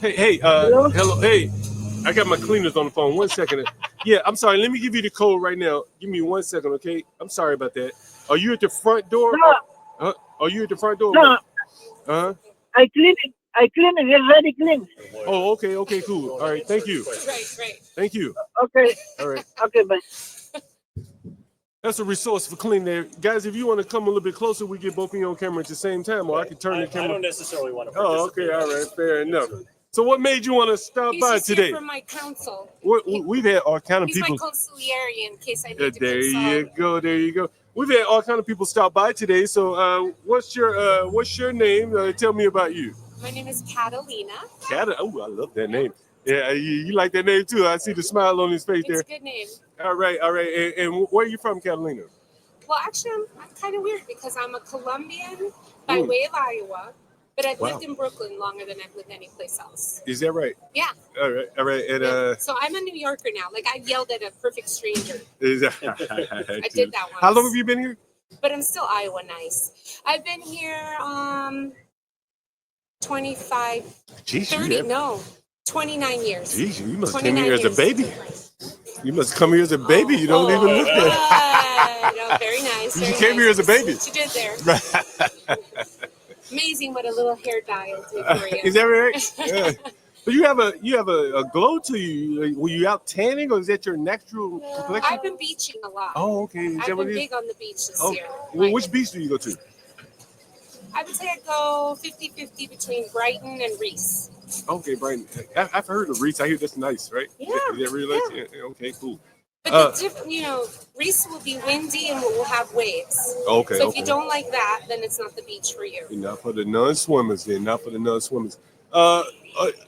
Hello? Hello, hey, I got my cleaners on the phone. 1 second. Yeah, I'm sorry. Let me give you the code right now. Give me 1 second, okay? I'm sorry about that. Are you at the front door? No, Are you at the front door? Or what? no, Uh huh. I clean it. I clean it. It's ready clean. Oh, okay, okay, cool. All right, thank you. Thank you. Okay, All right. okay, bye. That's a resource for cleaning there. Guys, if you want to come a little bit closer, we get both of you on camera at the same time, or I can turn the I camera. don't necessarily want to Oh, okay, participate. all right, fair enough. So, what made you want to stop He's by just here today? for my counsel. We've had all kind of He's my people. consigliere in case I need to There you consult. go. There you go. We've had all kind of people stop by today. So, what's your name? Tell me about you. My name is Catalina. Cata. Oh, I love that name. Yeah, you like that name too. I see the smile on his face It's there. a good name. All right, all right. And where are you from, Catalina? Well, actually, I'm kind of weird because I'm a Colombian by Mm. way of Iowa, but I've Wow. lived in Brooklyn longer than I've lived anyplace else. Is that right? Yeah. All right, all right. And yeah. So I'm a New Yorker now. Like I yelled at a perfect stranger. is that, I did that once. How long have you been here? But I'm still Iowa nice. I've been here 25, Jeez, 30, no, 29 years. Jeez, you must come 29 here as a years. baby. You must come here as a baby. You don't even look at it. No, very nice. You Very came nice. here as a baby. What you did there. Amazing what a little hair dye will do for you. Is that right? Yeah. But you have a glow to you. Like, were you out tanning, or is that your natural complexion? I've been beaching a lot. Oh, okay. Is that I've what been it is? big on the beach this Oh, year. well, which beach do you go to? I would say I go 50-50 between Brighton and Reese. Okay, Brian. I've heard of Reese. I hear that's nice, right? Yeah. Is that really nice? Yeah. Okay, cool. But Reese will be windy and we'll have waves. Okay. So if you don't like that, then it's not the beach for you. Not for the non-swimmers, then. Not for the non-swimmers.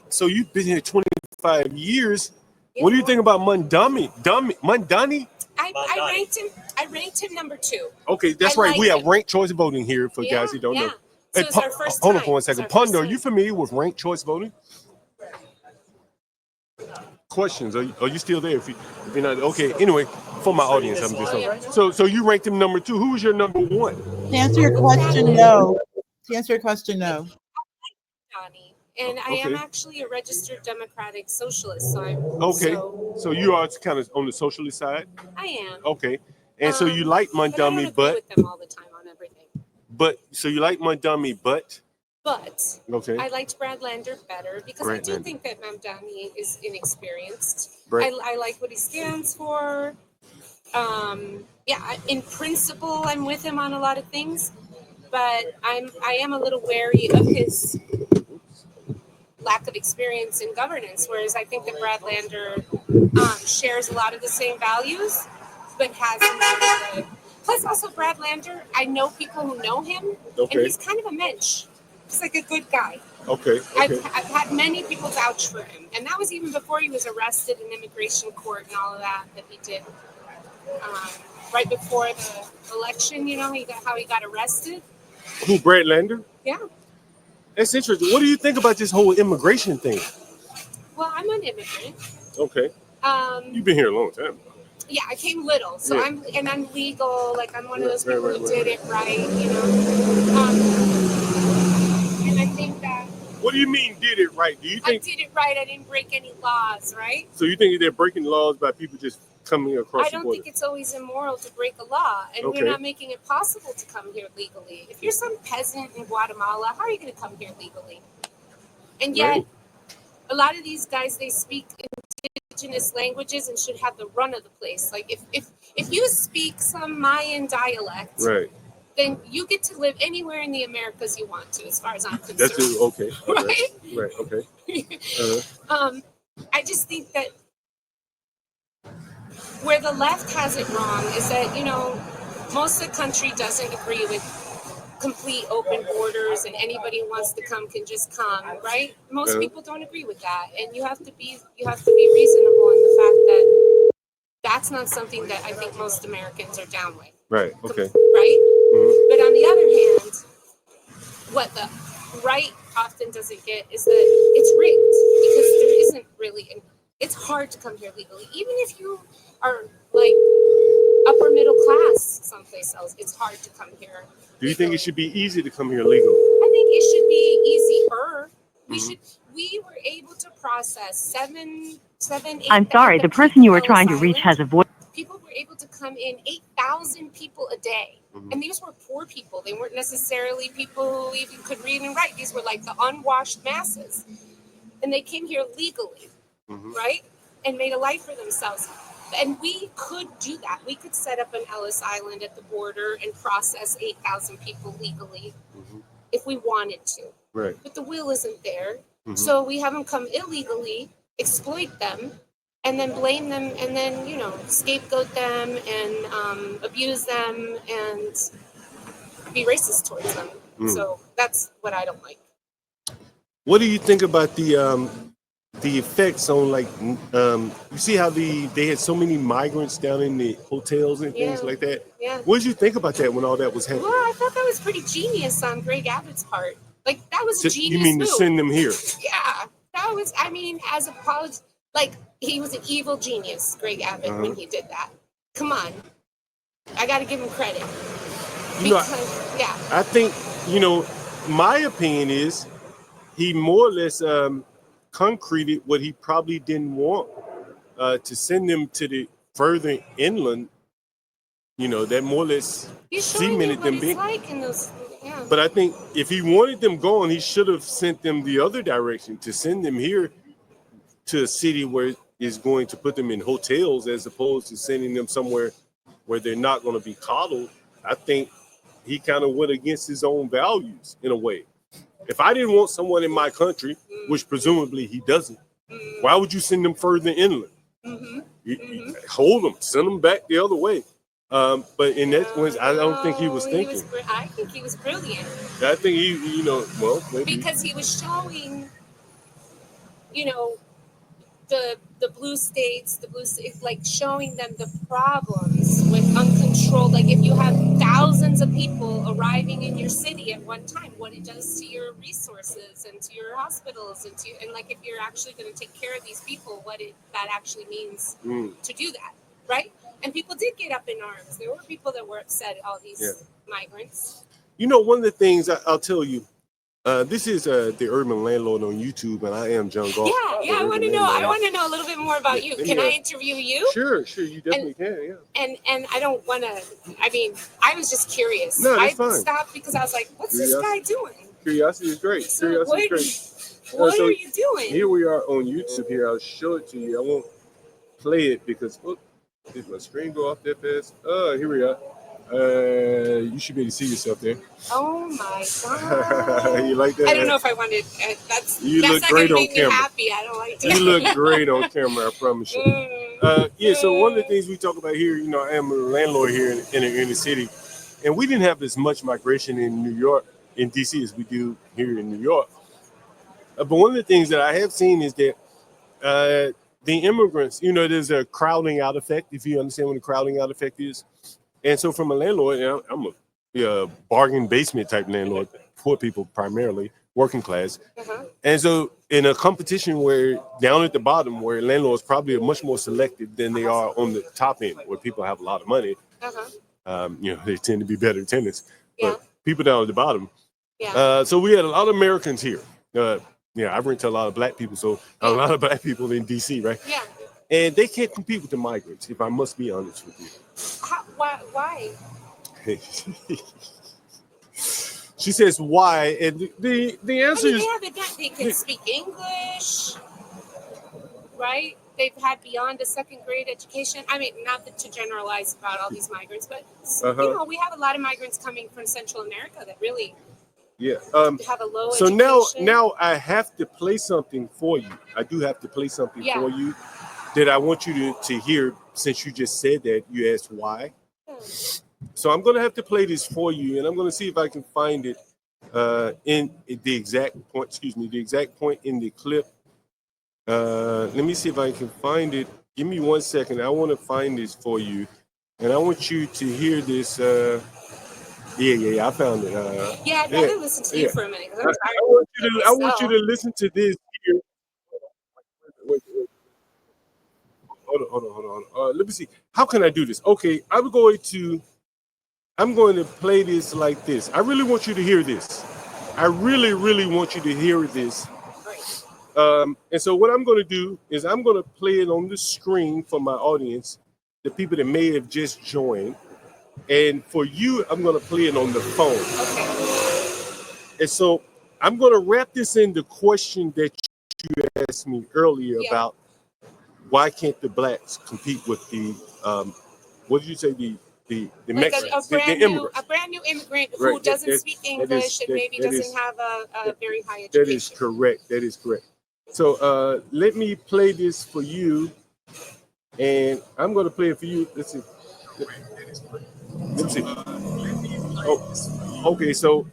So you've been here 25 years. Yeah. What do you think about Mundani? Mundani? I ranked him number 2. Okay, that's I right. like We have him. ranked choice voting here for guys who don't know. So Hey, it's our first hold time. on for 1 It's our second. first Pando, are time. you familiar with ranked choice voting? Questions? Are you still there? If you're not, okay. Anyway, for my audience, I'm just saying. So you ranked him number 2. Who was your number 1? To answer your question, no. To answer your question, no. Johnny. And I am actually a registered Democratic Socialist. So Okay. So you are kind of on the socialist side? I am. Okay. And so you like But I don't Mundani, agree with them all the time on everything. so you like Mundani, but okay. I liked Brad Lander better because I do think that Mamdani is inexperienced. I like what he stands for. In principle, I'm with him on a lot of things, but I am a little wary of his lack of experience in governance. Whereas I think that Brad Lander shares a lot of the same values, but has more of the. Plus, also Brad Lander, I know people who know him, and he's kind of a mensch. He's like a good guy. Okay. I've had many people vouch for him, and that was even before he was arrested in immigration court and all of that he did. Right before the election, how he got arrested. Who, Brad Lander? Yeah. That's interesting. What do you think about this whole immigration thing? Well, I'm an immigrant. Okay. You've been here a long time. Yeah, I came little, so I'm legal. Like I'm one of those people who did it right, And I think that. What do you mean did it right? Do you think I did it right? I didn't break any laws, right? So you think they're breaking laws by people just coming across the border? I don't think it's always immoral to break a law, and we're not making it possible to come here legally. If you're some peasant in Guatemala, how are you going to come here legally? And yet, a lot of these guys, they speak indigenous languages and should have the run of the place. Like if you speak some Mayan dialect, then you get to live anywhere in the Americas you want to, as far as I'm concerned. That's okay. Right? Okay. I just think that where the left has it wrong is that, most of the country doesn't agree with complete open borders and anybody who wants to come can just come, right? Most people don't agree with that. And you have to be reasonable in the fact that that's not something that I think most Americans are down with. Right. Okay. Right? Mm-hmm. But on the other hand, what the right often doesn't get is that it's rigged because there isn't really, it's hard to come here legally. Even if you are like upper middle class someplace else, it's hard to come here. Do you think it should be easy to come here legally? I think it should be easier. we were able to process seven, eight. I'm sorry, the person you are trying to reach has a voice. People were able to come in 8,000 people a day. And these were poor people. They weren't necessarily people who even could read and write. These were like the unwashed masses. And they came here legally, right? And made a life for themselves. And we could do that. We could set up an Ellis Island at the border and process 8,000 people legally if we wanted to. Right. But the will isn't there. So we have them come illegally, exploit them, and then blame them, and then, you know, scapegoat them and abuse them and be racist towards them. So that's what I don't like. What do you think about the effects on, like, you see how they had so many migrants down in the hotels and things like that? Yeah. What did you think about that when all that was happening? Well, I thought that was pretty genius on Greg Abbott's part. Like, that was a genius You mean move. to send them here? Yeah, that was, I mean, as a like, he was an evil genius, Greg Abbott, when he did that. Come on. I got to give him credit. Because, I think, you know, my opinion is he more or less concreted what he probably didn't want, to send them to the further inland. You know, that more or less cemented them being. Like in those, But I think if he wanted them gone, he should have sent them the other direction, to send them here to a city where is going to put them in hotels, as opposed to sending them somewhere where they're not going to be coddled. I think he kind of went against his own values in a way. If I didn't want someone in my country, which presumably he doesn't, why would you send them further inland? You hold them, send them back the other way. But in that sense, I don't think he was thinking. I think he was brilliant. I think he, you know, well, maybe. Because he was showing, you know, the blue states, like showing them the problems with uncontrolled. Like, if you have thousands of people arriving in your city at one time, what it does to your resources and to your hospitals and like, if you're actually going to take care of these people, that actually means to do that, right? And people did get up in arms. There were people that were upset at all these migrants. You know, one of the things I'll tell you, this is the Urban Landlord on YouTube, and I am John Goff. Yeah, I want to know. I want to know a little bit more about you. Can I interview you? Sure, you definitely can. Yeah. And I don't want to. I mean, I was just curious. No, that's I fine. stopped because I was like, "What's this guy doing?" Curiosity is great. So Curiosity is great. What are you doing? Here we are on YouTube. Here, I'll show it to you. I won't play it because did my screen go off that fast? Here we are. You should be able to see yourself there. Oh my god! You like that? I don't know if I wanted. That's look not great gonna on make camera. me happy. I don't like that. You look great on camera. I promise you. So one of the things we talk about here, you know, I am a landlord here in the city, and we didn't have as much migration in New York, in DC, as we do here in New York. But one of the things that I have seen is that the immigrants, you know, there's a crowding out effect, if you understand what the crowding out effect is. And so from a landlord, you know, I'm a bargain basement type landlord, poor people primarily, working class. And so in a competition where down at the bottom, where landlords probably are much more selective than they are on the top end, where people have a lot of money, you know, they tend to be better tenants. But people down at the bottom. So we had a lot of Americans here. I rent to a lot of black people, so a lot of black people in DC, right? Yeah. And they can't compete with the migrants, if I must be honest with you. Why? She says why, and the answer is they can speak English, right? They've had beyond a second grade education. I mean, not to generalize about all these migrants, but you know, we have a lot of migrants coming from Central America that really have a low so education. now I have to play something for you. I do have to play something for you that I want you to hear, since you just said that. You asked why. So I'm going to have to play this for you, and I'm going to see if I can find it in the exact point, in the clip. Let me see if I can find it. Give me 1 second. I want to find this for you, and I want you to hear this. I found it. I'd rather listen to you for a minute. I want you to listen to this here. Wait. Hold on. Let me see. How can I do this? Okay, I'm going to play this like this. I really want you to hear this. I really want you to hear this. And so what I'm going to do is I'm going to play it on the screen for my audience, the people that may have just joined. And for you, I'm going to play it on the phone. Okay. And so I'm going to wrap this in the question that you asked me earlier about why can't the blacks compete with the, what did you say, the Like Mexicans, a brand the new immigrants. immigrant who Right. doesn't speak English and maybe doesn't have a very high education. That is correct. That is correct. So let me play this for you, and I'm going to play it for you. Let's see. Let's see. Oh, okay. So,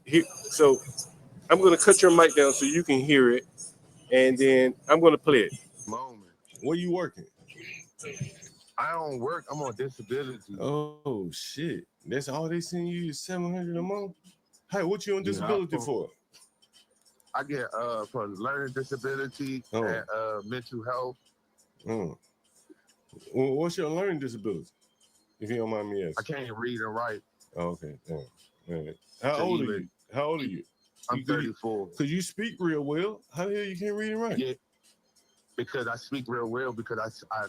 here. So I'm going to cut your mic down so you can hear it, and then I'm going to play it. Moment. Where you working? I don't work. I'm on disability. Oh shit! That's all they send you is $700 a month. Hey, what you on disability for? I get for learning disability and mental health. Well, what's your learning disability? If you don't mind me asking. I can't read and write. Oh, okay. Right. How old are you? How old are you? I'm 34. Because you speak real well. How the hell you can't read and write? Yeah, because I speak real well. Because I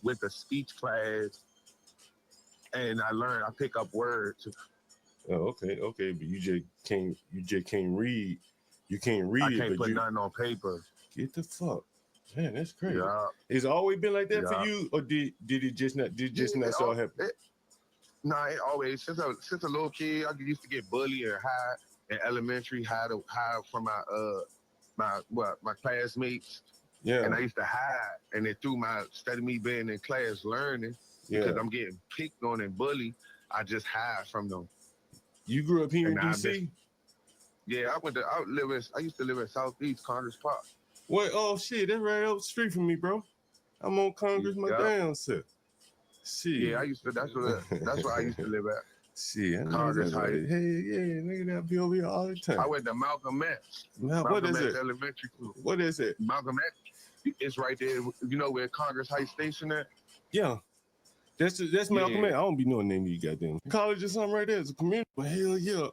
went to speech class and I pick up words. Oh, okay. But you just can't read. You can't read I it. can't But put you nothing on paper. get the fuck. Man, that's crazy. Yeah. It's always been like that for you, or did it just not start happening? It always since a little kid, I used to get bullied and hide in elementary, hide from my classmates. Yeah. And I used to hide, and then through instead of me being in class learning, because I'm getting picked on and bullied, I just hide from them. You grew up here in DC? Yeah, I used to live in Southeast Congress Park. What? Oh shit, that's right up the street from me, bro. I'm on Congress, my damn self. See. Yeah, that's where I used to live at. See, I know Congress that. Heights. Hey, yeah, nigga, that be over here all the time. I went to Malcolm X. What is it? Elementary School. What is it? Malcolm X. It's right there. You know where Congress Heights Station at? Yeah. That's Malcolm X. I don't be knowing the name of you goddamn college or something right there. It's a community. But hell yeah.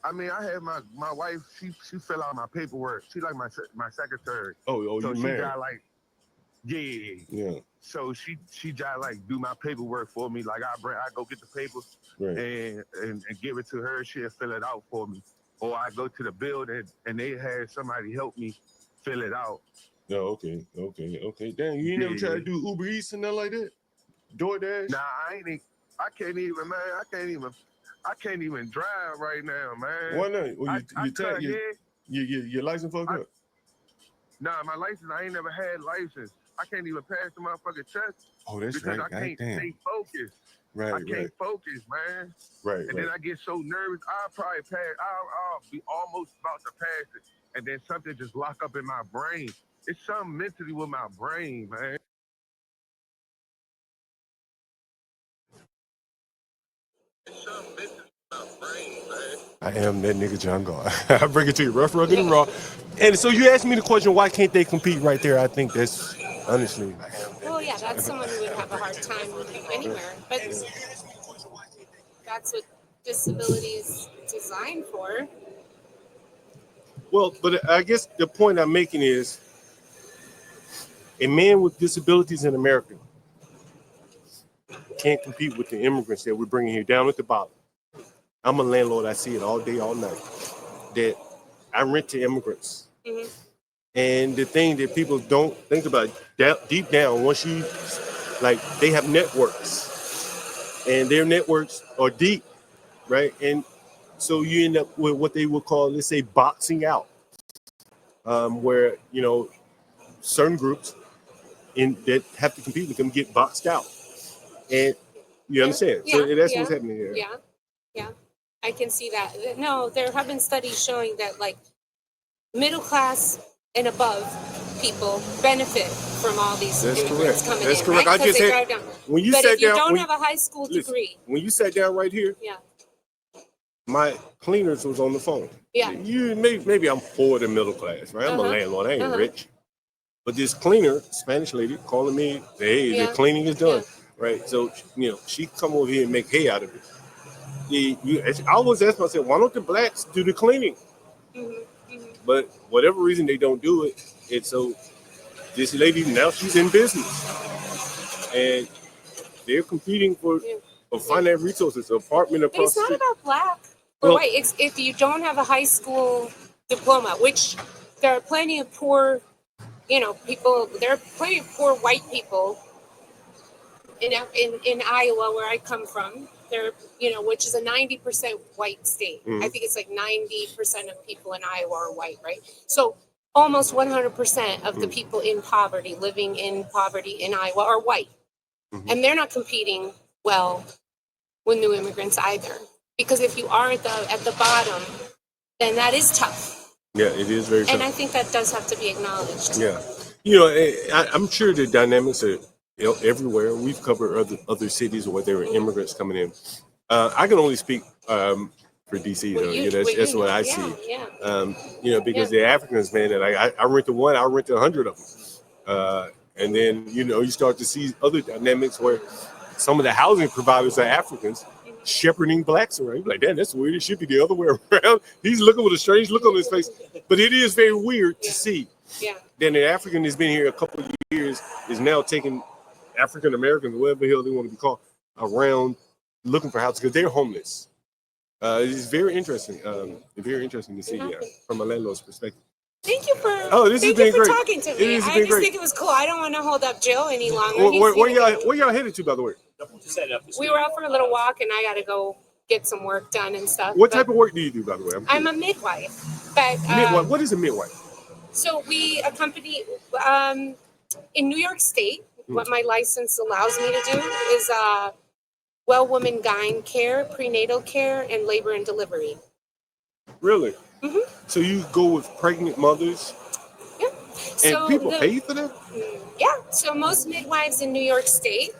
I mean, I had my wife. She fill out my paperwork. She like my secretary. Oh, so you she married? got like, yeah. So she got like do my paperwork for me. Like I go get the papers and give it to her. She'll fill it out for me. Or I go to the building and they had somebody help me fill it out. Oh, okay. Damn, you ain't never tried to do Uber Eats and nothing like that? DoorDash? Nah, I can't even drive right now, man. Why not? Well, your license fucked up? Nah, my license, I ain't never had license. I can't even pass the motherfucking test. Oh, that's because right. I can't stay focused. Right, I can't focus, man. Right. And then I get so nervous, I'll probably pass. I'll be almost about to pass it. And then something just lock up in my brain. It's something mentally with my brain, man. I am that nigga John God. I bring it to you rough, rugged, and raw. And so you asked me the question, why can't they compete right there? I think that's, honestly. Well, yeah, that's someone who would have a hard time anywhere. But that's what disability is designed for. Well, but I guess the point I'm making is a man with disabilities in America can't compete with the immigrants that we're bringing here down at the bottom. I'm a landlord. I see it all day, all night. That I rent to immigrants. Mm-hmm. And the thing that people don't think about, deep down, once you, like, they have networks. And their networks are deep, right? And so you end up with what they would call, let's say, boxing out. Where, certain groups that have to compete with them get boxed out. And you understand? Yeah, so that's what's happening here. Yeah. I can see that. No, there have been studies showing that like middle class and above people benefit from all these immigrants coming in. That's correct. Right? I just had, when you sat down, if you don't have a high school degree. When you sat down right here, my cleaners was on the phone. Yeah. Maybe I'm poor than middle class, right? I'm a landlord. I ain't rich. But this cleaner, Spanish lady, calling me, hey, the cleaning is done. Right. So, she come over here and make hay out of it. I always ask myself, why don't the blacks do the cleaning? But whatever reason they don't do it, and so this lady now she's in business, and they're competing for finite resources, apartment But across it's the not street. about black or white. It's if you don't have a high school diploma, which there are plenty of poor, people. There are plenty of poor white people in Iowa, where I come from. There, which is a 90% white state. I think it's like 90% of people in Iowa are white, right? So almost 100% of the people in poverty, living in poverty in Iowa, are white, and they're not competing well with new immigrants either. Because if you are at the bottom, then that is tough. Yeah, it is very tough. And I think that does have to be acknowledged. Yeah, I'm sure the dynamics are everywhere. We've covered other cities where there were immigrants coming in. I can only speak for DC, though. That's what I see. Yeah. Because the Africans, man, and I rented one, I rented 100 of them, and then you start to see other dynamics where some of the housing providers are Africans shepherding blacks around. You're like, damn, that's weird. It should be the other way around. He's looking with a strange look on his face, but it is very weird to see. Yeah. Then an African that's been here a couple of years is now taking African Americans, whatever the hell they want to be called, around looking for houses because they're homeless. It's very interesting. Very interesting to see, from a landlord's perspective. Thank you for this has been great. Talking to me. I just think it was cool. I don't want to hold up Jill any longer. Where y'all headed to, by the way? We were out for a little walk, and I got to go get some work done and stuff. What type of work do you do, by the way? I'm a midwife. But midwife. What is a midwife? So we accompany in New York State. What my license allows me to do is well woman gyne care, prenatal care, and labor and delivery. Really? So you go with pregnant mothers? Yeah. And people pay for that? Yeah. So most midwives in New York State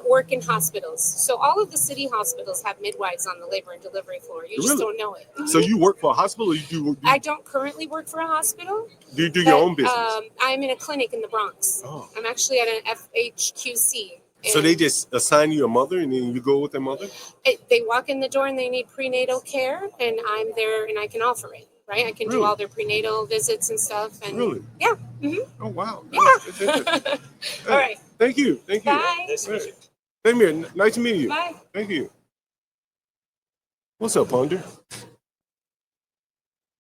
work in hospitals. So all of the city hospitals have midwives on the labor and delivery floor. You just don't know it. So you work for a hospital, or you do? I don't currently work for a hospital. Do you do your own business? I'm in a clinic in the Bronx. Oh. I'm actually at an FHQC. So they just assign you a mother, and then you go with their mother? They walk in the door and they need prenatal care, and I'm there and I can offer it. Right, I can do all their prenatal visits and stuff. And really? Yeah. Oh wow. Yeah. All right. Thank you. Bye. Nice to meet you. Same here. Nice to meet you. Bye. Thank you. What's up, Ponder?